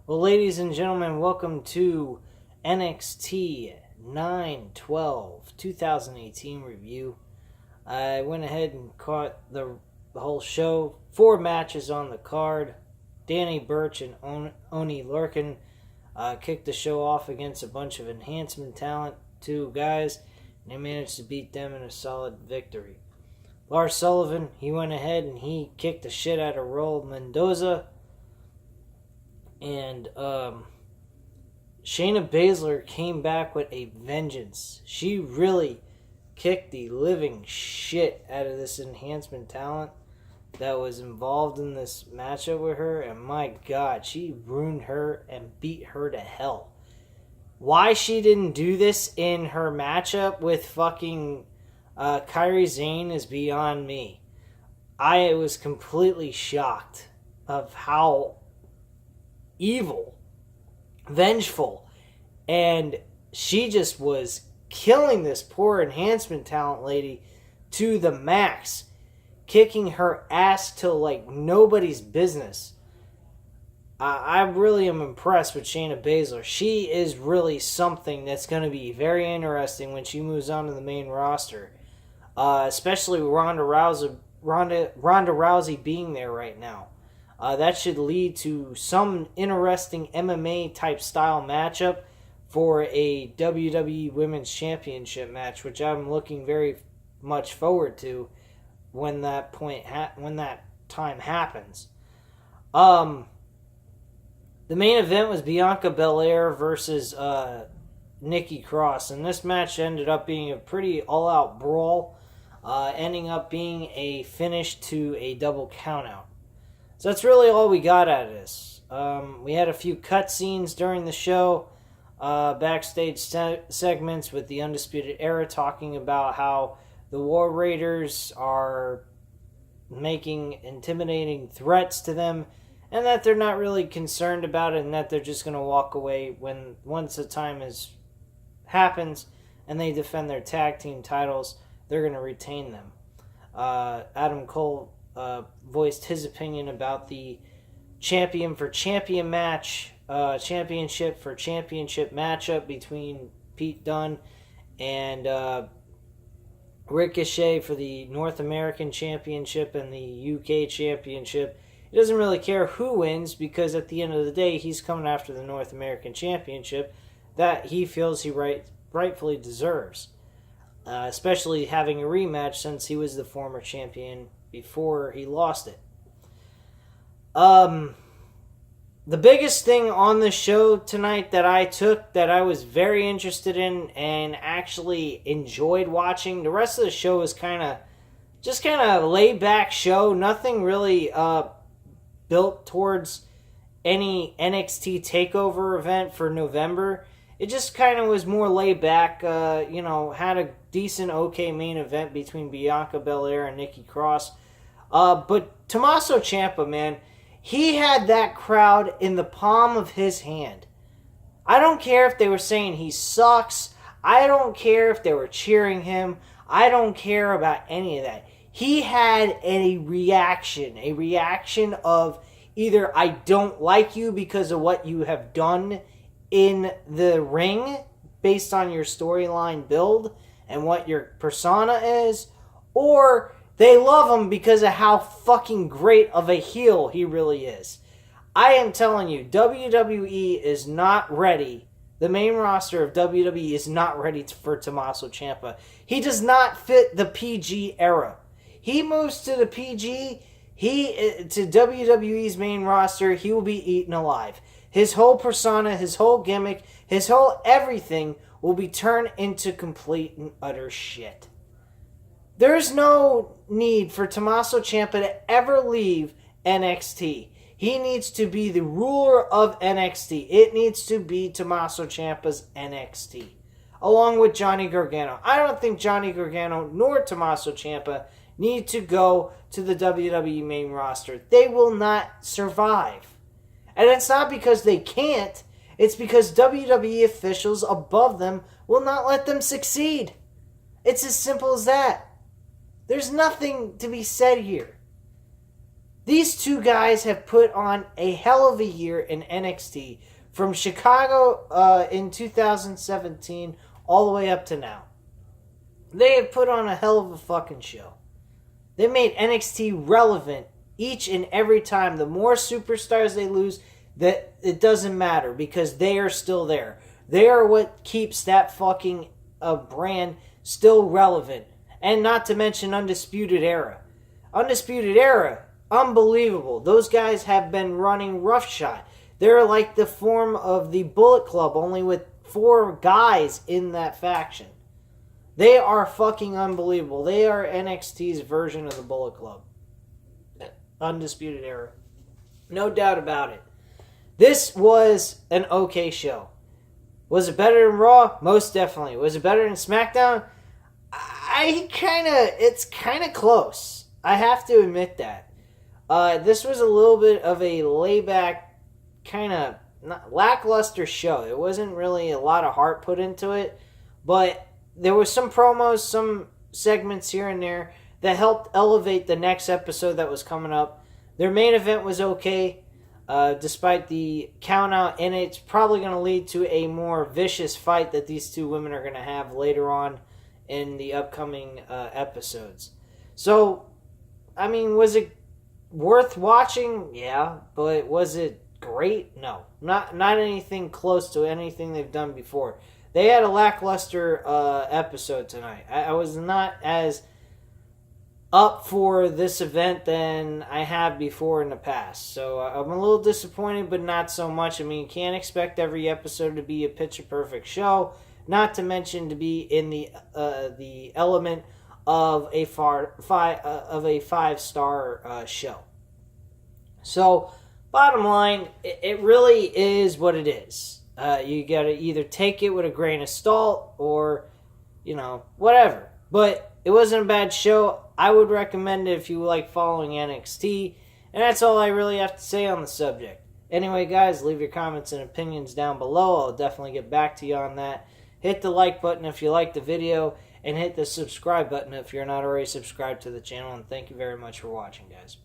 Well, ladies and gentlemen, welcome to NXT 9/12 2018 review. I went ahead and caught the whole show. 4 matches on the card. Danny Burch and Oni Lorcan kicked the show off against a bunch of enhancement talent, 2 guys, and they managed to beat them in a solid victory. Lars Sullivan, he went ahead and he kicked the shit out of Raul Mendoza. And Shayna Baszler came back with a vengeance. She really kicked the living shit out of this enhancement talent that was involved in this matchup with her. And my God, she ruined her and beat her to hell. Why she didn't do this in her matchup with fucking Kairi Sane is beyond me. I was completely shocked of how evil, vengeful, and she just was killing this poor enhancement talent lady to the max, kicking her ass till like nobody's business. I really am impressed with Shayna Baszler. She is really something that's going to be very interesting when she moves on to the main roster, especially with Ronda Rousey being there right now. That should lead to some interesting MMA type style matchup for a WWE Women's Championship match, which I'm looking very much forward to when that time happens. The main event was Bianca Belair versus Nikki Cross, and this match ended up being a pretty all-out brawl, ending up being a finish to a double countout. So that's really all we got out of this. We had a few cutscenes during the show, backstage segments with the Undisputed Era talking about how the War Raiders are making intimidating threats to them, and that they're not really concerned about it, and that they're just going to walk away once the time happens and they defend their tag team titles. They're going to retain them. Adam Cole voiced his opinion about the championship for championship matchup between Pete Dunne and Ricochet for the North American Championship and the UK Championship. He doesn't really care who wins, because at the end of the day, he's coming after the North American Championship that he feels he rightfully deserves, especially having a rematch since he was the former champion before he lost it. The biggest thing on the show tonight that I was very interested in and actually enjoyed watching, the rest of the show was kind of laid back show, nothing really built towards any NXT TakeOver event for November. It just kind of was more laid back, had a decent, okay main event between Bianca Belair and Nikki Cross. But Tommaso Ciampa, man, he had that crowd in the palm of his hand. I don't care if they were saying he sucks. I don't care if they were cheering him. I don't care about any of that. He had a reaction of either I don't like you because of what you have done in the ring based on your storyline build and what your persona is, or they love him because of how fucking great of a heel he really is. I am telling you, WWE is not ready. The main roster of WWE is not ready for Tommaso Ciampa. He does not fit the PG era. He moves to the PG, to WWE's main roster, he will be eaten alive. His whole persona, his whole gimmick, his whole everything will be turned into complete and utter shit. There's no need for Tommaso Ciampa to ever leave NXT. He needs to be the ruler of NXT. It needs to be Tommaso Ciampa's NXT, along with Johnny Gargano. I don't think Johnny Gargano nor Tommaso Ciampa need to go to the WWE main roster. They will not survive. And it's not because they can't. It's because WWE officials above them will not let them succeed. It's as simple as that. There's nothing to be said here. These two guys have put on a hell of a year in NXT from Chicago in 2017 all the way up to now. They have put on a hell of a fucking show. They made NXT relevant each and every time. The more superstars they lose, that it doesn't matter because they are still there. They are what keeps that fucking brand still relevant. And not to mention Undisputed Era. Undisputed Era, unbelievable. Those guys have been running roughshod. They're like the form of the Bullet Club, only with 4 guys in that faction. They are fucking unbelievable. They are NXT's version of the Bullet Club. Undisputed Era. No doubt about it. This was an okay show. Was it better than Raw? Most definitely. Was it better than SmackDown? It's kind of close. I have to admit that. This was a little bit of a layback, kind of lackluster show. There wasn't really a lot of heart put into it, but there was some promos, some segments here and there that helped elevate the next episode that was coming up. Their main event was okay, despite the count out, and it's probably going to lead to a more vicious fight that these two women are going to have later on in the upcoming episodes. So, I mean, was it worth watching? Yeah, but was it great? No, not anything close to anything they've done before. They had a lackluster episode tonight. I was not as up for this event than I have before in the past. So I'm a little disappointed, but not so much. I mean, you can't expect every episode to be a picture-perfect show, not to mention to be in the element of a 5-star show. So, bottom line, it really is what it is. You gotta either take it with a grain of salt or, whatever. But it wasn't a bad show. I would recommend it if you like following NXT. And that's all I really have to say on the subject. Anyway, guys, leave your comments and opinions down below. I'll definitely get back to you on that. Hit the like button if you like the video. And hit the subscribe button if you're not already subscribed to the channel. And thank you very much for watching, guys.